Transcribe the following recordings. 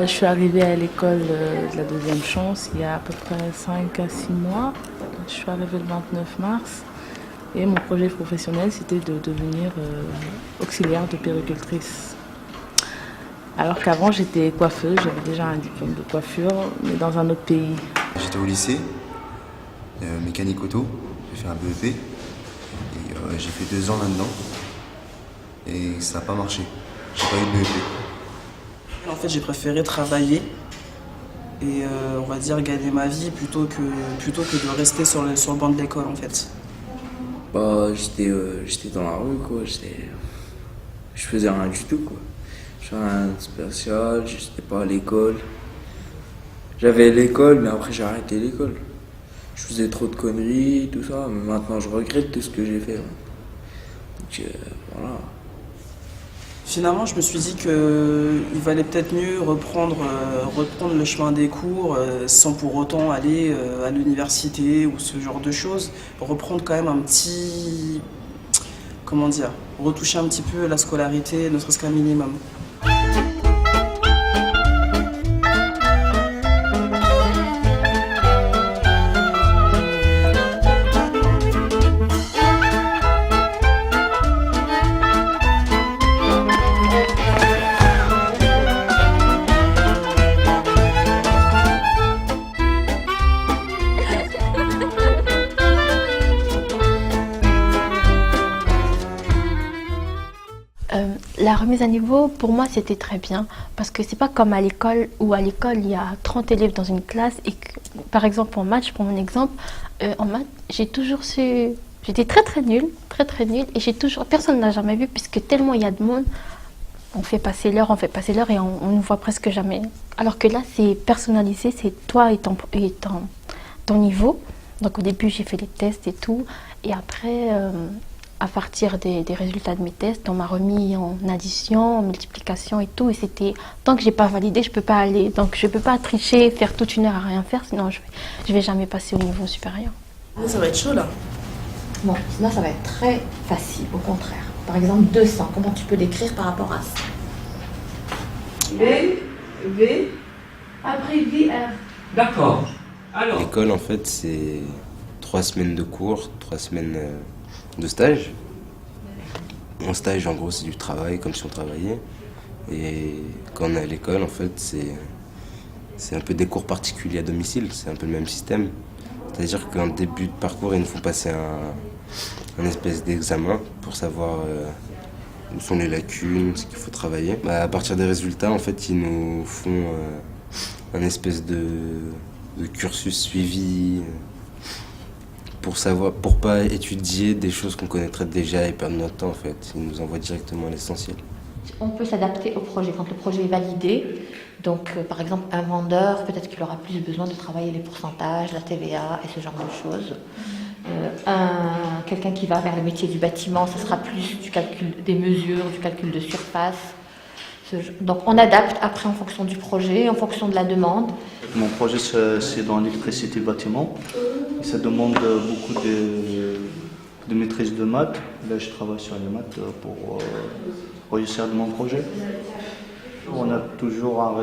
Je suis arrivée à l'école de la deuxième chance il y a à peu près 5 à 6 mois. Je suis arrivée le 29 mars et mon projet professionnel c'était de devenir auxiliaire de puéricultrice. Alors qu'avant j'étais coiffeuse, j'avais déjà un diplôme de coiffure mais dans un autre pays. J'étais au lycée, mécanique auto, j'ai fait un BEP et j'ai fait 2 ans là-dedans et ça n'a pas marché. J'ai pas eu de BEP. En fait, j'ai préféré travailler et on va dire gagner ma vie plutôt que de rester sur le banc de l'école en fait. J'étais dans la rue quoi, je faisais rien du tout quoi. Je faisais rien de spécial, j'étais pas à l'école. J'avais l'école mais après j'ai arrêté l'école. Je faisais trop de conneries, tout ça, mais maintenant je regrette tout ce que j'ai fait. Donc voilà. Finalement, je me suis dit qu'il valait peut-être mieux reprendre le chemin des cours sans pour autant aller à l'université ou ce genre de choses. Reprendre quand même un petit... Comment dire? Retoucher un petit peu la scolarité, ne serait-ce qu'un minimum. La remise à niveau, pour moi, c'était très bien parce que c'est pas comme à l'école où à l'école il y a 30 élèves dans une classe et que, par exemple en maths, je prends mon exemple, en maths, j'ai toujours su, j'étais très nulle et j'ai toujours, personne n'a jamais vu puisque tellement il y a de monde, on fait passer l'heure et on ne voit presque jamais. Alors que là, c'est personnalisé, c'est toi et ton niveau. Donc au début, j'ai fait les tests et tout et après... à partir des résultats de mes tests, on m'a remis en addition, en multiplication et tout. Et c'était, tant que j'ai pas validé, je peux pas aller. Donc je peux pas tricher, faire toute une heure à rien faire, sinon je vais jamais passer au niveau supérieur. Ça va être chaud là. Non, sinon ça va être très facile, au contraire. Par exemple 200, comment tu peux l'écrire par rapport à ça? V, après VR. D'accord. Alors. L'école en fait c'est 3 semaines de cours, 3 semaines... de stage. En stage, en gros, c'est du travail, comme si on travaillait. Et quand on est à l'école, en fait, c'est un peu des cours particuliers à domicile. C'est un peu le même système. C'est-à-dire qu'en début de parcours, ils nous font passer un espèce d'examen pour savoir où sont les lacunes, ce qu'il faut travailler. À partir des résultats, en fait, ils nous font un espèce de cursus suivi. Pour pas étudier des choses qu'on connaîtrait déjà et perdre notre temps en fait. Ils nous envoient directement à l'essentiel. On peut s'adapter au projet. Quand le projet est validé, donc par exemple un vendeur, peut-être qu'il aura plus besoin de travailler les pourcentages, la TVA et ce genre de choses. Quelqu'un qui va vers le métier du bâtiment, ce sera plus du calcul des mesures, du calcul de surface. Donc on adapte après en fonction du projet, en fonction de la demande. Mon projet c'est dans l'électricité bâtiment. Ça demande beaucoup de maîtrise de maths. Là je travaille sur les maths pour réussir mon projet. On a toujours un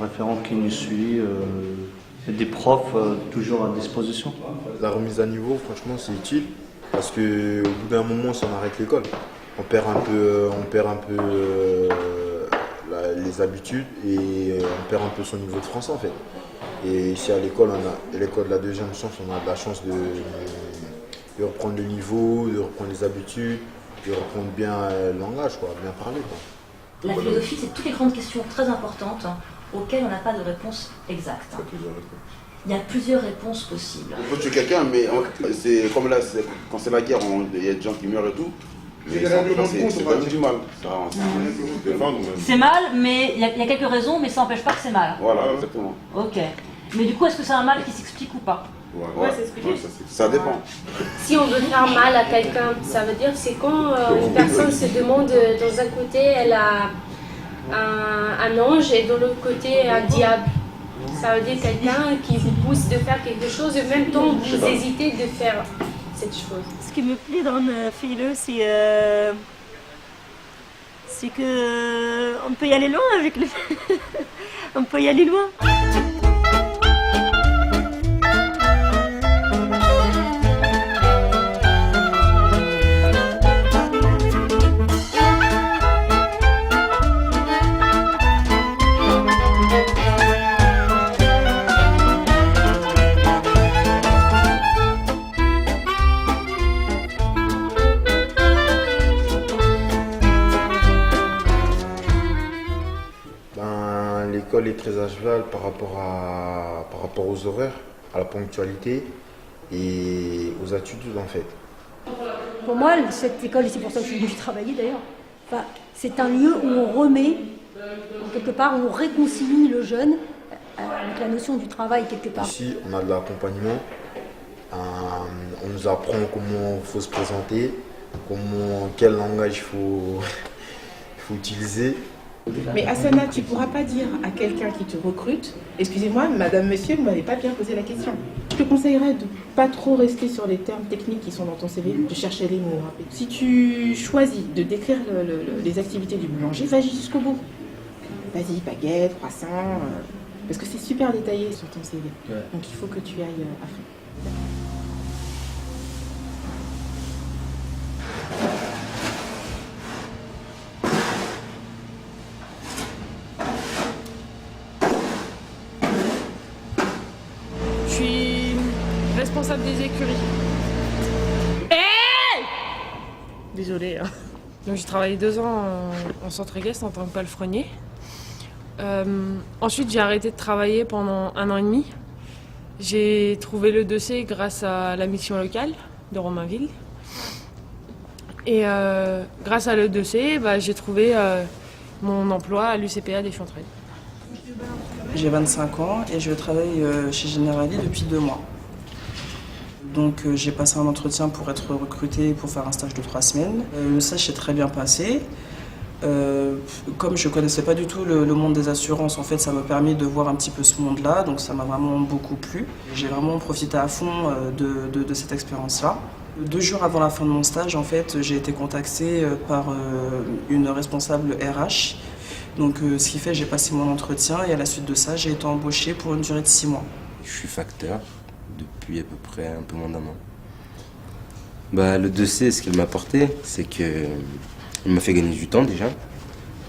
référent qui nous suit. Et des profs toujours à disposition. La remise à niveau, franchement, c'est utile parce qu'au bout d'un moment, si on arrête l'école, on perd un peu les habitudes et on perd un peu son niveau de français en fait. Et ici à l'école, l'école de la deuxième chance, on a de la chance de reprendre le niveau, de reprendre les habitudes, de reprendre bien le langage, quoi, bien parler, quoi. La philosophie, c'est toutes les grandes questions très importantes auxquelles on n'a pas de réponse exacte. Il y a plusieurs réponses possibles. On peut tuer quelqu'un, mais c'est comme là, quand c'est la guerre, il y a des gens qui meurent et tout. Mais c'est quand même du mal. C'est mal, mais il y a quelques raisons, mais ça n'empêche pas que c'est mal. Voilà, exactement. Ok. Mais du coup, est-ce que c'est un mal qui s'explique ou pas? Ouais, ça dépend. Si on veut faire mal à quelqu'un, ça veut dire c'est quand une personne se demande, dans un côté elle a un ange et de l'autre côté un diable. Ça veut dire quelqu'un qui vous pousse de faire quelque chose et en même temps vous hésitez de faire cette chose. Ce qui me plaît dans Fais-le, c'est que on peut y aller loin avec le... on peut y aller loin. L'école est très à cheval par rapport aux horaires, à la ponctualité et aux attitudes en fait. Pour moi, cette école, et c'est pour ça que je suis venue travailler d'ailleurs, enfin, c'est un lieu où on remet, quelque part, où on réconcilie le jeune avec la notion du travail quelque part. Ici, on a de l'accompagnement, on nous apprend comment il faut se présenter, quel langage il faut utiliser. Mais Asana, tu ne pourras pas dire à quelqu'un qui te recrute, excusez-moi, madame, monsieur, vous ne m'avez pas bien posé la question. Je te conseillerais de ne pas trop rester sur les termes techniques qui sont dans ton CV, de chercher les mots. Si tu choisis de décrire les activités du boulanger, vas-y jusqu'au bout. Vas-y, baguette, croissant, parce que c'est super détaillé sur ton CV. Ouais. Donc il faut que tu ailles à fond. Responsable des écuries. Hey, désolée. Hein. Donc j'ai travaillé 2 ans en centre équestre en tant que palefrenier. Ensuite j'ai arrêté de travailler pendant 1 an et demi. J'ai trouvé le dossier grâce à la mission locale de Romainville. Et grâce à le dossier, j'ai trouvé mon emploi à l'UCPA des Chanterelles. J'ai 25 ans et je travaille chez Generali depuis 2 mois. Donc j'ai passé un entretien pour être recrutée pour faire un stage de 3 semaines. Le stage s'est très bien passé. Comme je ne connaissais pas du tout le monde des assurances, en fait, ça m'a permis de voir un petit peu ce monde-là, donc ça m'a vraiment beaucoup plu. J'ai vraiment profité à fond de cette expérience-là. 2 jours avant la fin de mon stage, en fait, j'ai été contactée par une responsable RH. Donc ce qui fait, j'ai passé mon entretien et à la suite de ça, j'ai été embauchée pour une durée de 6 mois. Je suis facteur depuis à peu près un peu moins d'1 an. Le dossier, ce qu'elle m'a apporté, c'est qu'elle m'a fait gagner du temps déjà.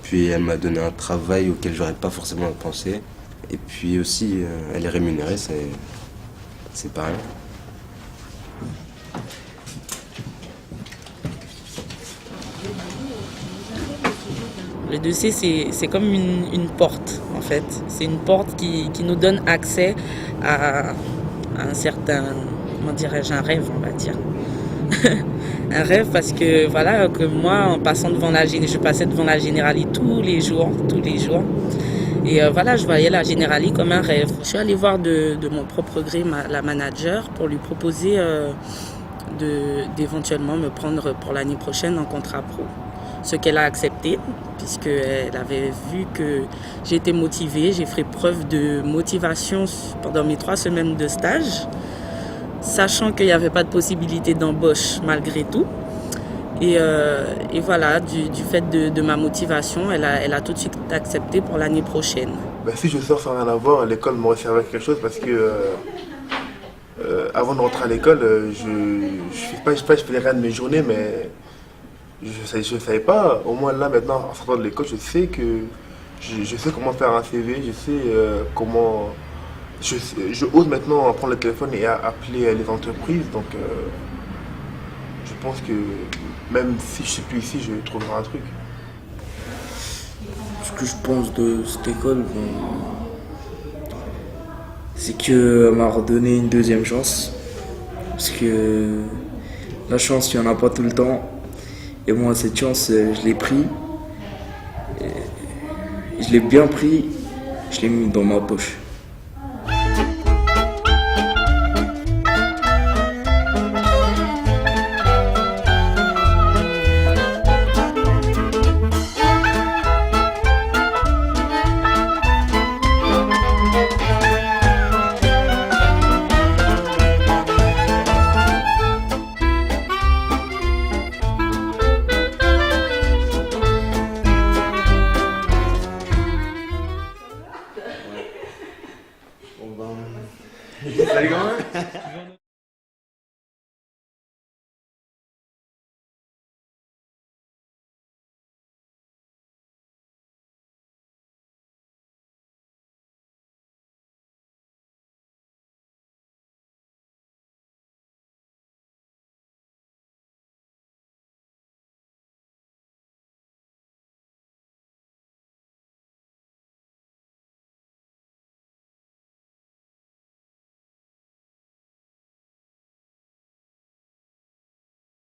Puis elle m'a donné un travail auquel j'aurais pas forcément pensé. Et puis aussi, elle est rémunérée, c'est pas rien. Le dossier, c'est comme une porte, en fait. C'est une porte qui nous donne accès à un certain, comment dirais-je, un rêve, on va dire. Un rêve parce que, voilà, que moi, en passant je passais devant la Generali tous les jours. Et voilà, je voyais la Generali comme un rêve. Je suis allée voir de mon propre gré la manager pour lui proposer d'éventuellement me prendre pour l'année prochaine en contrat pro. Ce qu'elle a accepté, puisqu'elle avait vu que j'étais motivée. J'ai fait preuve de motivation pendant mes 3 semaines de stage, sachant qu'il n'y avait pas de possibilité d'embauche malgré tout. Et voilà, du fait de ma motivation, elle a tout de suite accepté pour l'année prochaine. Si je sors sans rien avoir, l'école m'aurait servi à quelque chose parce que avant de rentrer à l'école, je faisais rien de mes journées, mais je ne savais pas. Au moins là maintenant, en sortant de l'école, je sais comment faire un CV, je sais comment... Je ose maintenant prendre le téléphone et appeler les entreprises, donc je pense que même si je ne suis plus ici, je trouverai un truc. Ce que je pense de cette école, c'est qu'elle m'a redonné une deuxième chance. Parce que la chance, il n'y en a pas tout le temps. Et moi, cette chance, je l'ai pris. Je l'ai bien pris, je l'ai mis dans ma poche. Salut quand même.